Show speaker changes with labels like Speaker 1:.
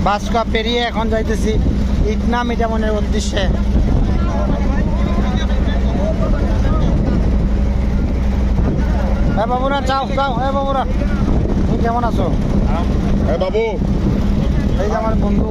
Speaker 1: বাসকা পেরিয়ে এখন যাইতেছি ইটনা মিঠামনের উদ্দেশ্যে। হ্যাঁ বাবুরা, যাও যাও। হ্যাঁ বাবুরা, তুমি কেমন আছো?
Speaker 2: হ্যাঁ বাবু,
Speaker 1: এই যে আমার বন্ধু